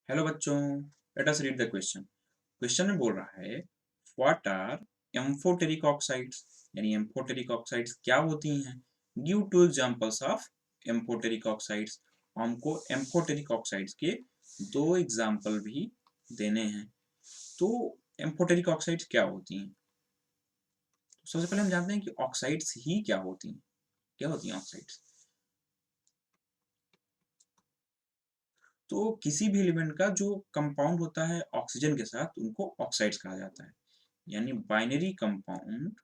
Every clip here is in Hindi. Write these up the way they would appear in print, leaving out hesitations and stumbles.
हेलो बच्चों, let us read the question. Question में बोल रहा है व्हाट आर एम्फोटेरिक ऑक्साइड्स, यानी एम्फोटेरिक ऑक्साइड्स क्या होती हैं। Give to examples of amphoteric oxides. हमको एम्फोटेरिक ऑक्साइड्स के दो एग्जांपल भी देने हैं। तो एम्फोटेरिक ऑक्साइड्स क्या होती हैं? तो सबसे पहले हम जानते हैं कि ऑक्साइड्स ही क्या होती हैं। क्या होती हैं ऑक्साइड्स? तो किसी भी एलिमेंट का जो कंपाउंड होता है ऑक्सीजन के साथ उनको ऑक्साइड्स कहा जाता है, यानी binary compound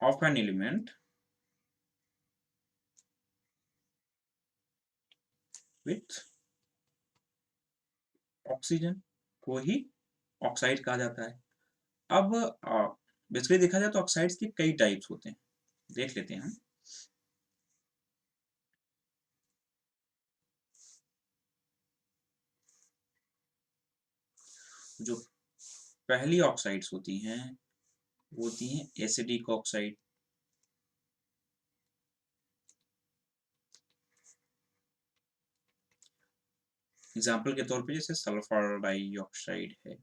of an element with oxygen को ही ऑक्साइड कहा जाता है। अब बेसिकली देखा जाए तो ऑक्साइड्स के कई टाइप्स होते हैं, देख लेते हैं हम। जो पहली ऑक्साइड्स होती हैं वो होती हैं एसिडिक ऑक्साइड। एग्जाम्पल के तौर पे जैसे सल्फर डाइऑक्साइड है।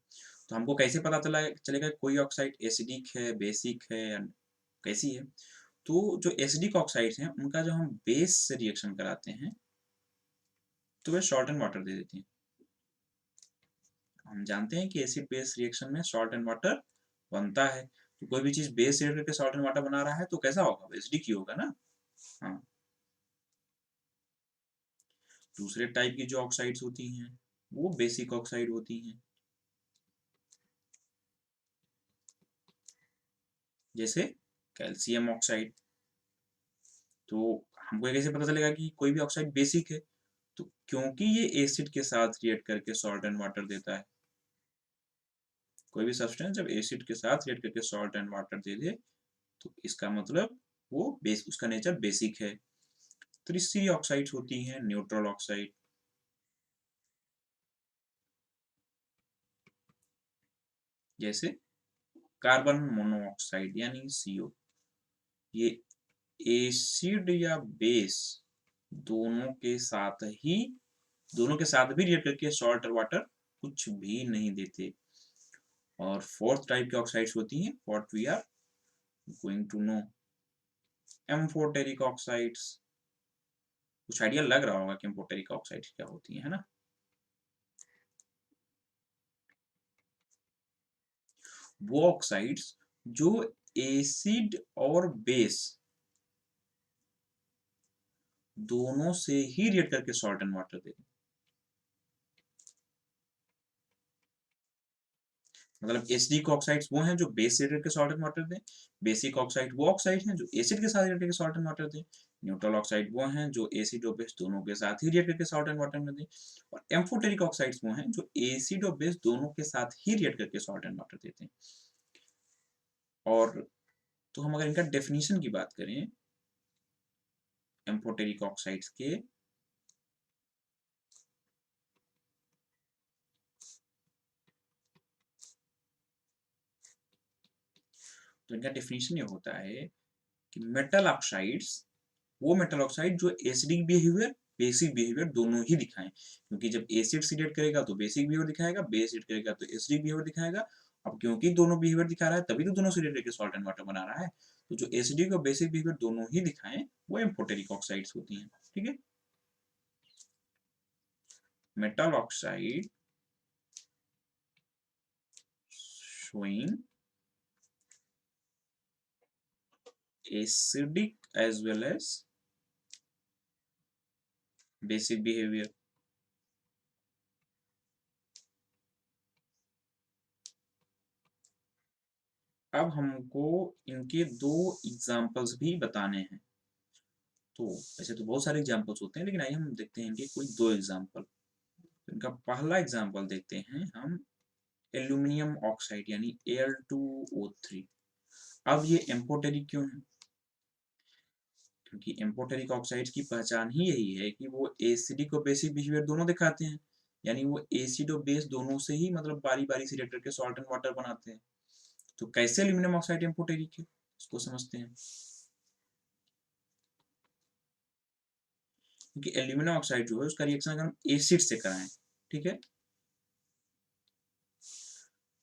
तो हमको कैसे पता चलेगा कोई ऑक्साइड एसिडिक है, बेसिक है या कैसी है? तो जो एसिडिक ऑक्साइड्स हैं उनका जो हम बेस से रिएक्शन कराते हैं तो वे सॉल्ट एंड वाटर दे देती हैं। हम जानते हैं कि एसिड बेस रिएक्शन में सॉल्ट एंड वाटर बनता है। तो कोई भी चीज बेस से करके सॉल्ट एंड वाटर बना रहा है तो कैसा होगा? एसिडिक ही होगा ना। हाँ। दूसरे टाइप की जो ऑक्साइड्स होती हैं वो बेसिक ऑक्साइड होती हैं, जैसे कैल्शियम ऑक्साइड। तो हमको ये कैसे पता चलेगा कि कोई भी ऑक्साइड बेसिक है? तो क्योंकि ये एसिड के साथ रिएक्ट करके सॉल्ट एंड वाटर देता है। कोई भी सब्सटेंस जब एसिड के साथ रिएक्ट करके सॉल्ट एंड वाटर दे दे तो इसका मतलब वो बेस उसका नेचर बेसिक है। तीसरी ऑक्साइड्स होती हैं न्यूट्रल ऑक्साइड, जैसे कार्बन मोनोऑक्साइड यानी CO। ये एसिड या बेस दोनों के साथ ही दोनों के साथ भी रिएक्ट करके सॉल्ट और वाटर कुछ भी नहीं देते। और फोर्थ टाइप की ऑक्साइड्स होती हैं what we are going to know, amphoteric oxides. कुछ आइडिया लग रहा होगा कि एम्फोटेरिक ऑक्साइड्स क्या होती है ना। वो ऑक्साइड्स जो एसिड और बेस दोनों से ही रिएक्ट करके सॉल्ट एंड वाटर देते हैं। मतलब एसिडिक ऑक्साइड्स वो हैं जो बेस से रिएक्ट करके सॉल्ट एंड वाटर दें। बेसिक ऑक्साइड वो ऑक्साइड हैं जो एसिड के साथ रिएक्ट करके सॉल्ट एंड वाटर दें। न्यूट्रल ऑक्साइड वो हैं जो एसिड और बेस दोनों के साथ ही रिएक्ट करके सॉल्ट एंड वाटर में दें। और एम्फोटेरिक ऑक्साइड्स वो हैं जो एसिड और बेस दोनों के साथ ही रिएक्ट करके सॉल्ट एंड वाटर देते हैं। और तो हम अगर इनका डेफिनेशन की बात करें एम्फोटेरिक ऑक्साइड्स के, तो इनका डेफिनेशन ये होता है कि मेटल ऑक्साइड्स वो मेटल ऑक्साइड जो एसिडिक बिहेवियर बेसिक बिहेवियर दोनों ही दिखाएं। क्योंकि जब एसिड से रिएक्ट करेगा तो बेसिक बिहेवियर दिखाएगा, बेस रिएक्ट करेगा तो एसिडिक बिहेवियर दिखाएगा। अब क्योंकि दोनों बिहेवियर दिखा रहा है तभी तो दोनों से रिएक्ट करके सॉल्ट एंड वाटर बना रहा है। तो जो एसिडिक और बेसिक बिहेवियर दोनों ही दिखाएं वो एम्फोटेरिक ऑक्साइड्स होती हैं। ठीक है। Metal oxide showing acidic as well as basic behavior। अब हमको इनके दो एग्जाम्पल्स भी बताने हैं। तो वैसे तो बहुत सारे एग्जाम्पल्स होते हैं लेकिन आइए हम देखते हैं इनके कोई दो एग्जाम्पल। इनका पहला एग्जाम्पल देखते हैं हम एल्यूमिनियम ऑक्साइड यानी Al2O3। अब ये एम्फोटेरिक क्यों है? क्योंकि एम्फोटेरिक ऑक्साइड्स की पहचान ही यही है कि वो एसिडिक और बेसिक बिहेवियर दोनों दिखाते हैं। यानी वो एसिड और बेस दोनों से ही मतलब बारी बारी से रिएक्ट करके सॉल्ट एंड वाटर बनाते हैं। तो कैसे एल्यूमिनियम ऑक्साइड एम्फोटेरिक है इसको समझते हैं। क्योंकि एल्यूमिनियम ऑक्साइड जो है उसका रिएक्शन अगर हम एसिड से कराएं, ठीक है,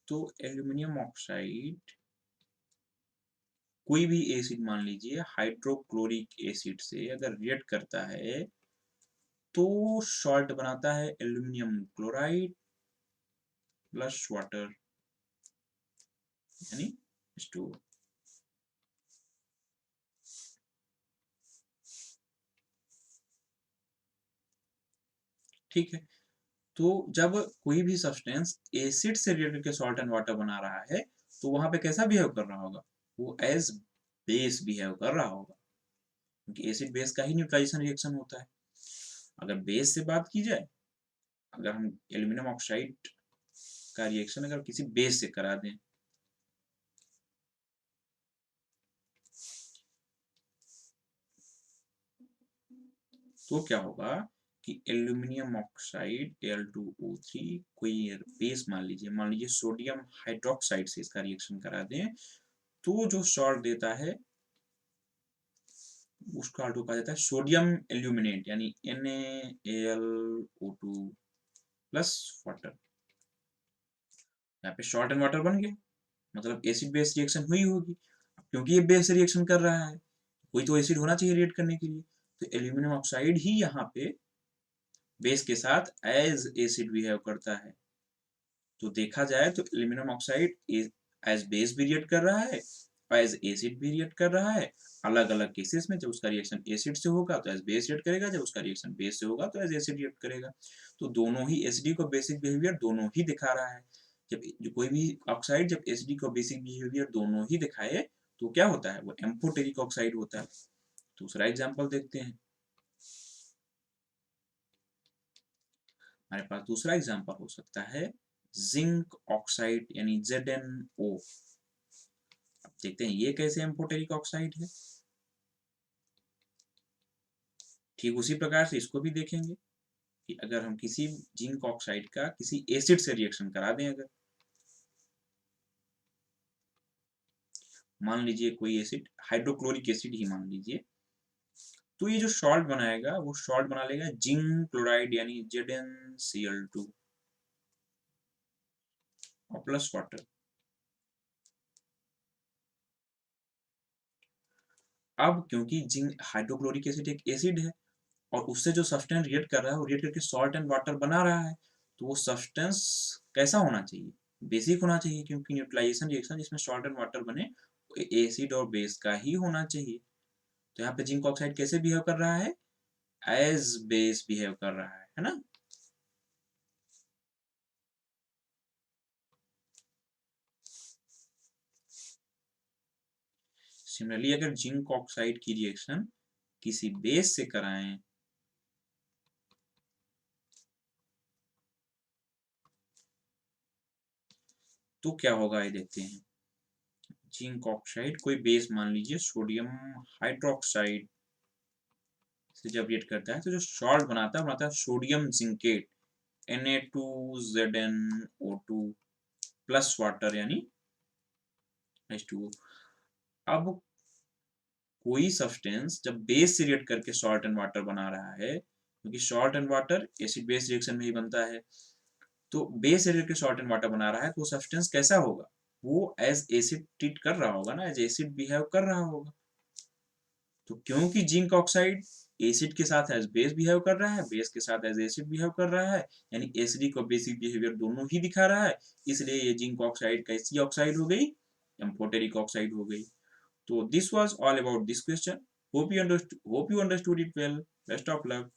तो एल्यूमिनियम ऑक्साइड कोई भी एसिड मान लीजिए हाइड्रोक्लोरिक एसिड से अगर रिएक्ट करता है तो सॉल्ट बनाता है एल्यूमिनियम क्लोराइड प्लस वाटर यानी H2O। ठीक है, तो जब कोई भी सब्सटेंस एसिड से रिएक्ट करके सॉल्ट एंड वाटर बना रहा है तो वहां पे कैसा बिहेव कर रहा होगा, वो एज बेस बिहेव कर रहा होगा, क्योंकि एसिड बेस का ही न्यूट्रलाइजेशन रिएक्शन होता है। अगर बेस से बात की जाए, अगर हम एल्यूमिनियम ऑक्साइड का रिएक्शन अगर किसी बेस से करा दें, तो क्या होगा कि एल्यूमिनियम ऑक्साइड Al2O3 कोई बेस मान लीजिए सोडियम हाइड्रोक्साइड से इसका रिएक्शन करा दें, तो जो सॉल्ट देता है उसका ऑल्टो कहा जाता है सोडियम एल्यूमिनेट यानी NaAlO2 प्लस वाटर। यहाँ पे सॉल्ट एंड वाटर बन गया, मतलब एसिड बेस रिएक्शन हुई होगी। क्योंकि ये बेस रिएक्शन कर रहा है, कोई तो एसिड होना चाहिए रिएक्ट करने के लिए, तो एल्यूमिनियम ऑक्साइड ही यहाँ पे बेस के साथ एज एसिड बिहेव करता है। तो देखा जाए तो एल्यूमिनियम ऑक्साइड एज बेस भी रिएक्ट कर रहा है और एज एसिड भी रिएक्ट कर रहा है। अलग अलग केसेस में जब उसका रिएक्शन एसिड से होगा तो एज बेस रिएक्ट करेगा, जब उसका रिएक्शन बेस से होगा तो एज एसिड रिएक्ट करेगा। तो दोनों ही एसिडिक और बेसिक बिहेवियर दोनों ही दिखा रहा है। जब जो कोई भी ऑक्साइड जब एसिडिक और बेसिक बिहेवियर दोनों ही दिखाए तो क्या होता है, वो एम्फोटेरिक ऑक्साइड होता है। दूसरा एग्जाम्पल देखते हैं, हमारे पास दूसरा एग्जाम्पल हो सकता है जिंक ऑक्साइड यानी ZnO। अब देखते हैं ये कैसे एम्फोटेरिक ऑक्साइड है। ठीक उसी प्रकार से इसको भी देखेंगे कि अगर हम किसी जिंक ऑक्साइड का किसी एसिड से रिएक्शन करा दें, अगर मान लीजिए कोई एसिड हाइड्रोक्लोरिक एसिड ही मान लीजिए, तो ये जो सॉल्ट बनाएगा वो सॉल्ट बना लेगा जिंक क्लोराइड यानी ZnCl2 और प्लस वाटर। अब क्योंकि जिंक हाइड्रोक्लोरिक एसिड एक एसिड है और उससे जो सब्सटेंस रिएक्ट कर रहा है वो रिएक्ट करके सॉल्ट एंड वाटर बना रहा है, तो वो सब्सटेंस कैसा होना चाहिए, बेसिक होना चाहिए, क्योंकि न्यूट्रलाइजेशन रिएक्शन जिसमें सॉल्ट एंड वाटर बने एसिड और बेस का ही होना चाहिए। तो यहाँ पे जिंक ऑक्साइड कैसे बिहेव कर रहा है, एज बेस बिहेव कर रहा है ना। सिमिलरली अगर जिंक ऑक्साइड की रिएक्शन किसी बेस से कराएं, तो क्या होगा ये देखते हैं। जिंक ऑक्साइड कोई बेस मान लीजिए सोडियम हाइड्रोक्साइड से जब रिएक्ट करता है तो जो सॉल्ट बनाता है sodium zincate Na2ZnO2 plus water यानी H2O। अब कोई सब्सटेंस जब बेस से रिएक्ट करके सॉल्ट एंड वाटर बना रहा है, क्योंकि salt and water acid base reaction में ही बनता है, तो बेस से रिएक्ट करके सॉल्ट एंड वाटर बना रहा है तो वो सब्सटेंस कैसा होगा, वो एज एसिड ट्रीट कर रहा होगा ना, एज एसिड बिहेव कर रहा होगा। तो क्योंकि जिंक ऑक्साइड एसिड के साथ एज बेस बिहेव कर रहा है, बेस के साथ एज एसिड बिहेव कर रहा है, यानी एसिडिक और बेसिक बिहेवियर दोनों ही दिखा रहा है, इसलिए ये जिंक ऑक्साइड कैसी ऑक्साइड हो गई, एम्फोटेरिक ऑक्साइड हो गई। तो this was all about this question. Hope you understood it well. Best of luck.